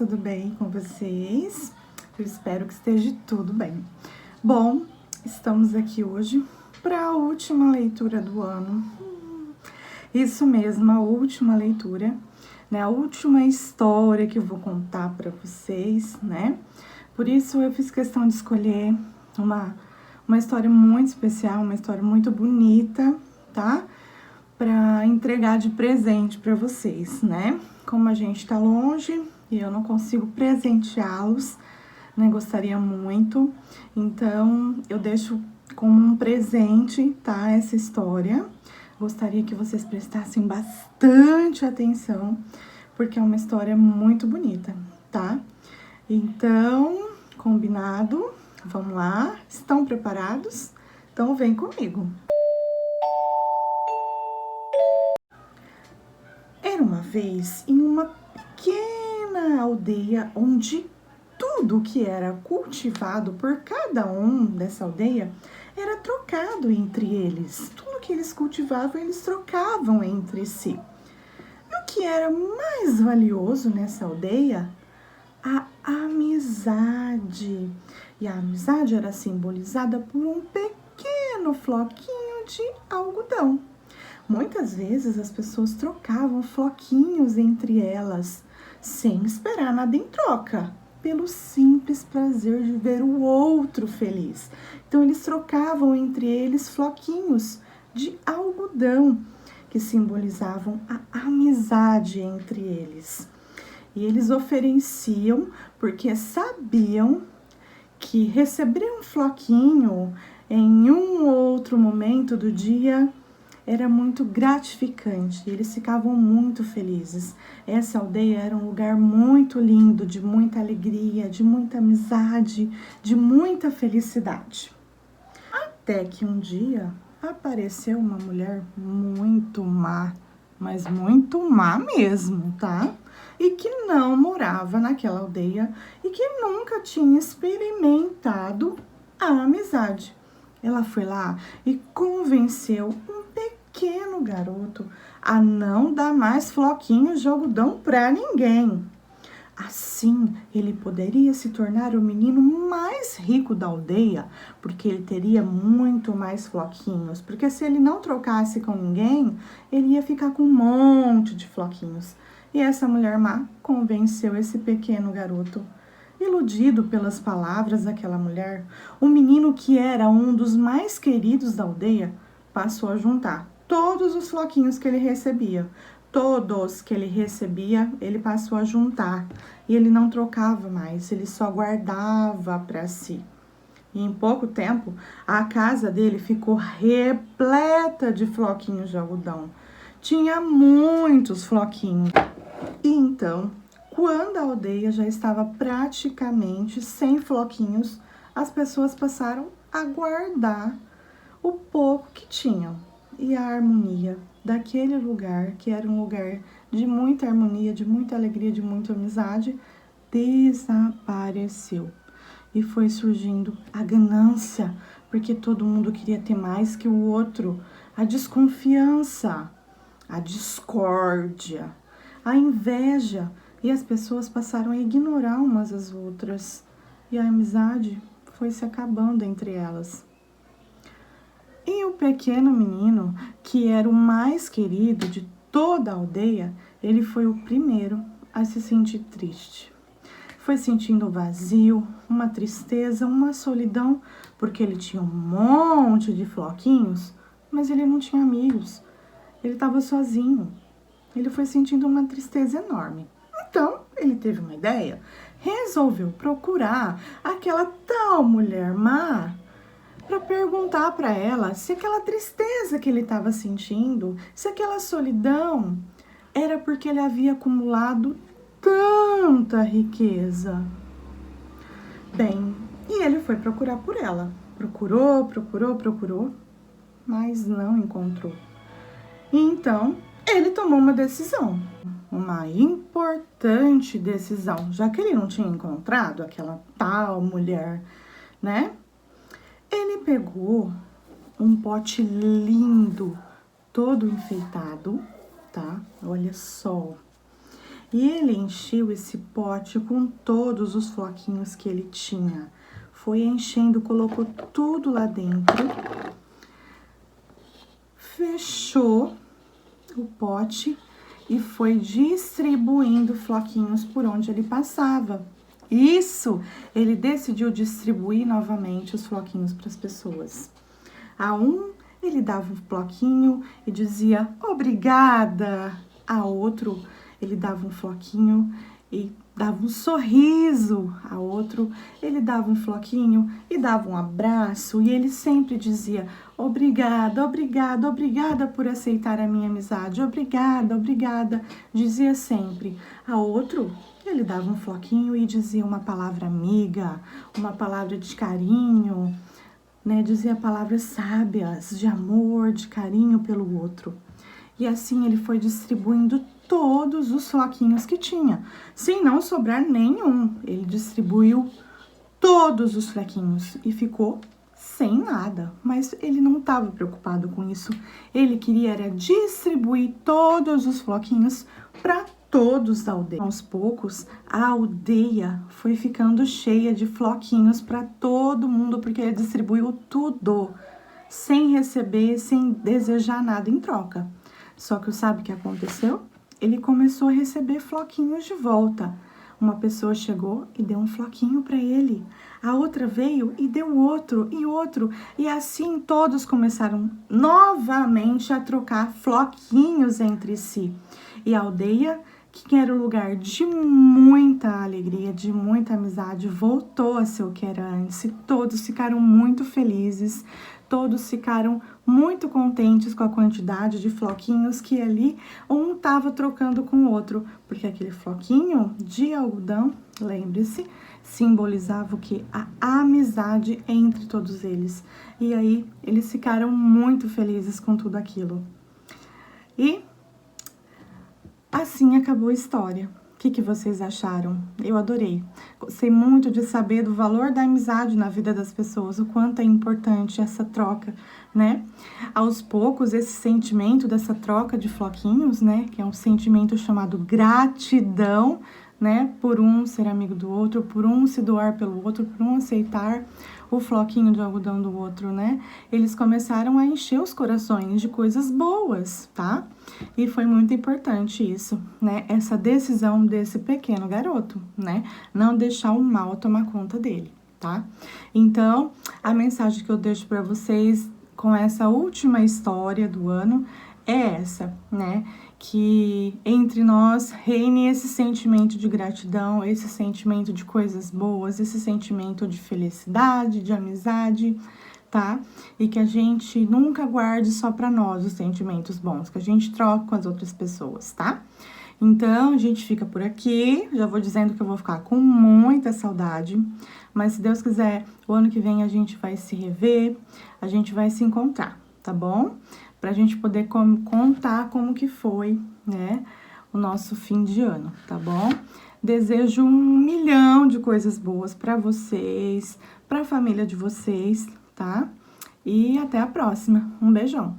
tudo bem com vocês? Eu espero que esteja tudo bem. Bom, estamos aqui hoje para a última leitura do ano. Isso mesmo, a última leitura, né? A última história que eu vou contar para vocês, né? Por isso eu fiz questão de escolher uma história muito especial, uma história muito bonita, tá? Para entregar de presente para vocês, né? Como a gente tá longe e eu não consigo presenteá-los, né? Gostaria muito. Então, eu deixo como um presente, tá? Essa história. Gostaria que vocês prestassem bastante atenção, porque é uma história muito bonita, tá? Então, combinado? Vamos lá? Estão preparados? Então, vem comigo. Era uma vez em uma pequena aldeia onde tudo que era cultivado por cada um dessa aldeia era trocado entre eles. Tudo que eles cultivavam, eles trocavam entre si. E o que era mais valioso nessa aldeia? A amizade. E a amizade era simbolizada por um pequeno floquinho de algodão. Muitas vezes as pessoas trocavam floquinhos entre elas, sem esperar nada em troca, pelo simples prazer de ver o outro feliz. Então eles trocavam entre eles floquinhos de algodão, que simbolizavam a amizade entre eles. E eles ofereciam porque sabiam que receber um floquinho em um outro momento do dia era muito gratificante, eles ficavam muito felizes. Essa aldeia era um lugar muito lindo, de muita alegria, de muita amizade, de muita felicidade. Até que um dia apareceu uma mulher muito má, mas muito má mesmo, tá? E que não morava naquela aldeia e que nunca tinha experimentado a amizade. Ela foi lá e convenceu um pequeno garoto a não dar mais floquinhos de algodão para ninguém. Assim, ele poderia se tornar o menino mais rico da aldeia, porque ele teria muito mais floquinhos. Porque se ele não trocasse com ninguém, ele ia ficar com um monte de floquinhos. E essa mulher má convenceu esse pequeno garoto. Iludido pelas palavras daquela mulher, o menino, que era um dos mais queridos da aldeia, passou a juntar todos os floquinhos que ele recebia. Todos que ele recebia, ele passou a juntar. E ele não trocava mais, ele só guardava para si. E em pouco tempo, a casa dele ficou repleta de floquinhos de algodão. Tinha muitos floquinhos. E então, quando a aldeia já estava praticamente sem floquinhos, as pessoas passaram a guardar o pouco que tinham. E a harmonia daquele lugar, que era um lugar de muita harmonia, de muita alegria, de muita amizade, desapareceu. E foi surgindo a ganância, porque todo mundo queria ter mais que o outro, a desconfiança, a discórdia, a inveja, e as pessoas passaram a ignorar umas às outras, e a amizade foi se acabando entre elas. E o pequeno menino, que era o mais querido de toda a aldeia, ele foi o primeiro a se sentir triste. Foi sentindo vazio, uma tristeza, uma solidão, porque ele tinha um monte de floquinhos, mas ele não tinha amigos. Ele estava sozinho. Ele foi sentindo uma tristeza enorme. Então, ele teve uma ideia, resolveu procurar aquela tal mulher má para perguntar para ela se aquela tristeza que ele estava sentindo, se aquela solidão era porque ele havia acumulado tanta riqueza. Bem, e ele foi procurar por ela. Procurou, mas não encontrou. E então, ele tomou uma decisão, uma importante decisão, já que ele não tinha encontrado aquela tal mulher, né? Ele pegou um pote lindo, todo enfeitado, tá? Olha só. E ele encheu esse pote com todos os floquinhos que ele tinha. Foi enchendo, colocou tudo lá dentro, fechou o pote e foi distribuindo floquinhos por onde ele passava. Isso, ele decidiu distribuir novamente os floquinhos para as pessoas. A um, ele dava um floquinho e dizia obrigada. A outro, ele dava um floquinho e dava um sorriso. A outro, ele dava um floquinho e dava um abraço. E ele sempre dizia obrigada, obrigada, obrigada por aceitar a minha amizade. Obrigada, obrigada. Dizia sempre. A outro, ele dava um floquinho e dizia uma palavra amiga, uma palavra de carinho, né? Dizia palavras sábias, de amor, de carinho pelo outro. E assim ele foi distribuindo todos os floquinhos que tinha, sem não sobrar nenhum. Ele distribuiu todos os floquinhos e ficou sem nada. Mas ele não estava preocupado com isso. Ele queria era distribuir todos os floquinhos para todos da aldeia. Aos poucos, a aldeia foi ficando cheia de floquinhos para todo mundo, porque ele distribuiu tudo, sem receber, sem desejar nada em troca. Só que sabe o que aconteceu? Ele começou a receber floquinhos de volta. Uma pessoa chegou e deu um floquinho para ele. A outra veio e deu outro e outro. E assim todos começaram novamente a trocar floquinhos entre si. E a aldeia, que era um lugar de muita alegria, de muita amizade, voltou a ser o que era antes. E todos ficaram muito felizes, todos ficaram muito contentes com a quantidade de floquinhos que ali um estava trocando com o outro, porque aquele floquinho de algodão, lembre-se, simbolizava o que? A amizade entre todos eles. E aí eles ficaram muito felizes com tudo aquilo. E assim acabou a história. O que vocês acharam? Eu adorei. Gostei muito de saber do valor da amizade na vida das pessoas, o quanto é importante essa troca, né? Aos poucos, esse sentimento dessa troca de floquinhos, né? Que é um sentimento chamado gratidão, né? Por um ser amigo do outro, por um se doar pelo outro, por um aceitar o floquinho de algodão do outro, né? Eles começaram a encher os corações de coisas boas, tá? E foi muito importante isso, né? Essa decisão desse pequeno garoto, né? Não deixar o mal tomar conta dele, tá? Então, a mensagem que eu deixo para vocês com essa última história do ano é essa, né? Que entre nós reine esse sentimento de gratidão, esse sentimento de coisas boas, esse sentimento de felicidade, de amizade, tá? E que a gente nunca guarde só para nós os sentimentos bons, que a gente troque com as outras pessoas, tá? Então, a gente fica por aqui, já vou dizendo que eu vou ficar com muita saudade, mas se Deus quiser, o ano que vem a gente vai se rever, a gente vai se encontrar, tá bom? Pra gente poder contar como que foi, né, o nosso fim de ano, tá bom? Desejo 1 milhão de coisas boas pra vocês, pra família de vocês, tá? E até a próxima. Um beijão!